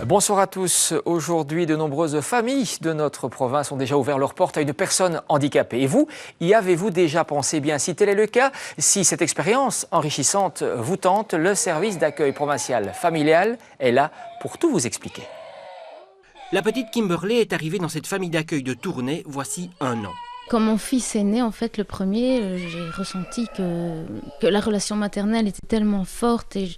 Bonsoir à tous. Aujourd'hui, de nombreuses familles de notre province ont déjà ouvert leurs portes à une personne handicapée. Et vous, y avez-vous déjà pensé? Bien, si tel est le cas, si cette expérience enrichissante vous tente, le service d'accueil provincial familial est là pour tout vous expliquer. La petite Kimberley est arrivée dans cette famille d'accueil de Tournai voici 1 an. Quand mon fils est né, en fait, le premier, j'ai ressenti que la relation maternelle était tellement forte et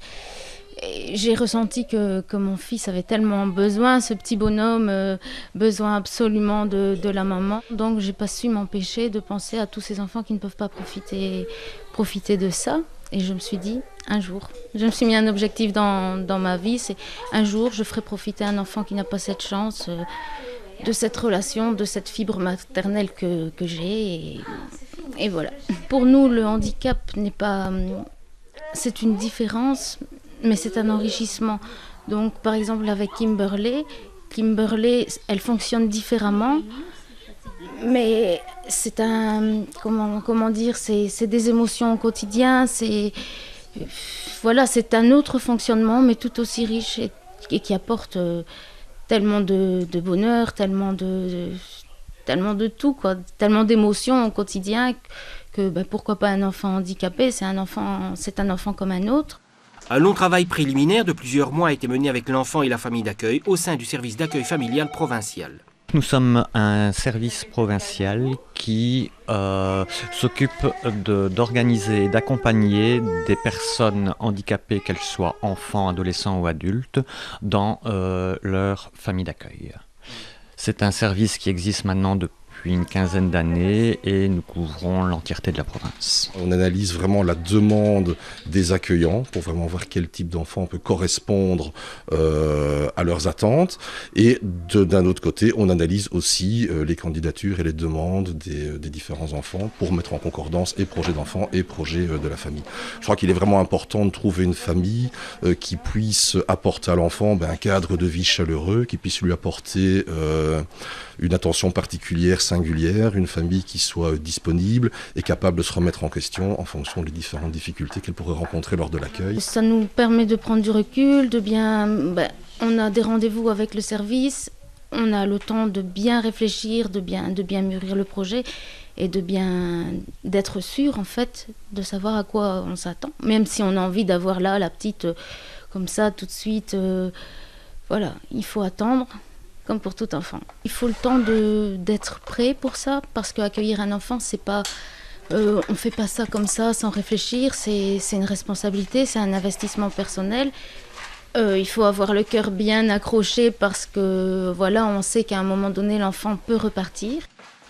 j'ai ressenti que mon fils avait tellement besoin, ce petit bonhomme, besoin absolument de la maman. Donc, j'ai pas su m'empêcher de penser à tous ces enfants qui ne peuvent pas profiter de ça. Et je me suis dit, un jour, je me suis mis un objectif dans ma vie, c'est un jour, je ferai profiter un enfant qui n'a pas cette chance de cette relation, de cette fibre maternelle que j'ai. Et voilà. Pour nous, le handicap n'est pas... C'est une différence, mais c'est un enrichissement. Donc, par exemple, avec Kimberley, elle fonctionne différemment, mais c'est un... Comment dire, c'est des émotions au quotidien, voilà, c'est un autre fonctionnement, mais tout aussi riche et qui apporte tellement de bonheur, tellement de tout, quoi, tellement d'émotions au quotidien que pourquoi pas un enfant handicapé, c'est un enfant comme un autre. Un long travail préliminaire de plusieurs mois a été mené avec l'enfant et la famille d'accueil au sein du service d'accueil familial provincial. Nous sommes un service provincial qui s'occupe d'organiser et d'accompagner des personnes handicapées, qu'elles soient enfants, adolescents ou adultes, dans leur famille d'accueil. C'est un service qui existe maintenant depuis une quinzaine d'années et nous couvrons l'entièreté de la province. On analyse vraiment la demande des accueillants pour vraiment voir quel type d'enfant peut correspondre à leurs attentes. Et d'un autre côté, on analyse aussi les candidatures et les demandes des différents enfants pour mettre en concordance et projet d'enfant et projet de la famille. Je crois qu'il est vraiment important de trouver une famille qui puisse apporter à l'enfant un cadre de vie chaleureux, qui puisse lui apporter une attention particulière, singulière, une famille qui soit disponible et capable de se remettre en question en fonction des différentes difficultés qu'elle pourrait rencontrer lors de l'accueil. Ça nous permet de prendre du recul, on a des rendez-vous avec le service, on a le temps de bien réfléchir, de bien mûrir le projet et d'être sûr en fait, de savoir à quoi on s'attend. Même si on a envie d'avoir là la petite comme ça tout de suite, voilà, il faut attendre. Comme pour tout enfant. Il faut le temps d'être prêt pour ça, parce qu'accueillir un enfant, c'est pas, on fait pas ça comme ça sans réfléchir, c'est une responsabilité, c'est un investissement personnel. Il faut avoir le cœur bien accroché parce que voilà, on sait qu'à un moment donné, l'enfant peut repartir.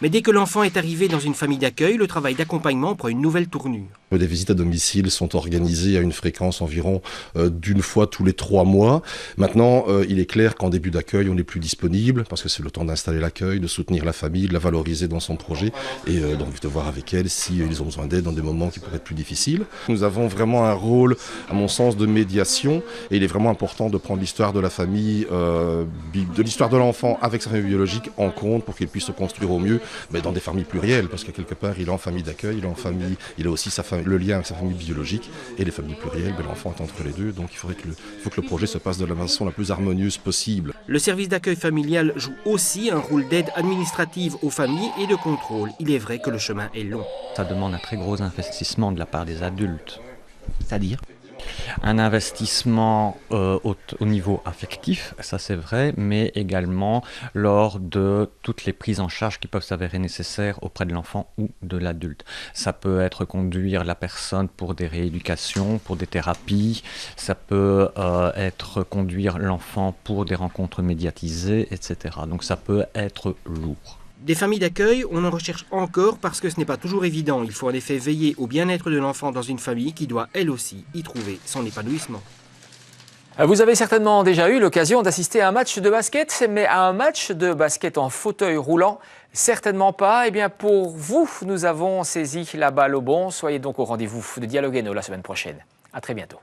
Mais dès que l'enfant est arrivé dans une famille d'accueil, le travail d'accompagnement prend une nouvelle tournure. Les visites à domicile sont organisées à une fréquence environ d'une fois tous les 3 mois. Maintenant, il est clair qu'en début d'accueil, on n'est plus disponible parce que c'est le temps d'installer l'accueil, de soutenir la famille, de la valoriser dans son projet et donc de voir avec elle s'ils ont besoin d'aide dans des moments qui pourraient être plus difficiles. Nous avons vraiment un rôle, à mon sens, de médiation et il est vraiment important de prendre l'histoire de la famille, de l'histoire de l'enfant avec sa famille biologique en compte pour qu'il puisse se construire au mieux dans des familles plurielles parce que quelque part, il est en famille d'accueil, il a aussi le lien avec sa famille biologique et les familles plurielles, l'enfant est entre les deux, donc il faut que le projet se passe de la façon la plus harmonieuse possible. Le service d'accueil familial joue aussi un rôle d'aide administrative aux familles et de contrôle. Il est vrai que le chemin est long. Ça demande un très gros investissement de la part des adultes. C'est-à-dire ? Un investissement au niveau affectif, ça c'est vrai, mais également lors de toutes les prises en charge qui peuvent s'avérer nécessaires auprès de l'enfant ou de l'adulte. Ça peut être conduire la personne pour des rééducations, pour des thérapies, ça peut être conduire l'enfant pour des rencontres médiatisées, etc. Donc ça peut être lourd. Des familles d'accueil, on en recherche encore parce que ce n'est pas toujours évident. Il faut en effet veiller au bien-être de l'enfant dans une famille qui doit, elle aussi, y trouver son épanouissement. Vous avez certainement déjà eu l'occasion d'assister à un match de basket, mais à un match de basket en fauteuil roulant, certainement pas. Eh bien, pour vous, nous avons saisi la balle au bon. Soyez donc au rendez-vous de Dialogue Hainaut la semaine prochaine. À très bientôt.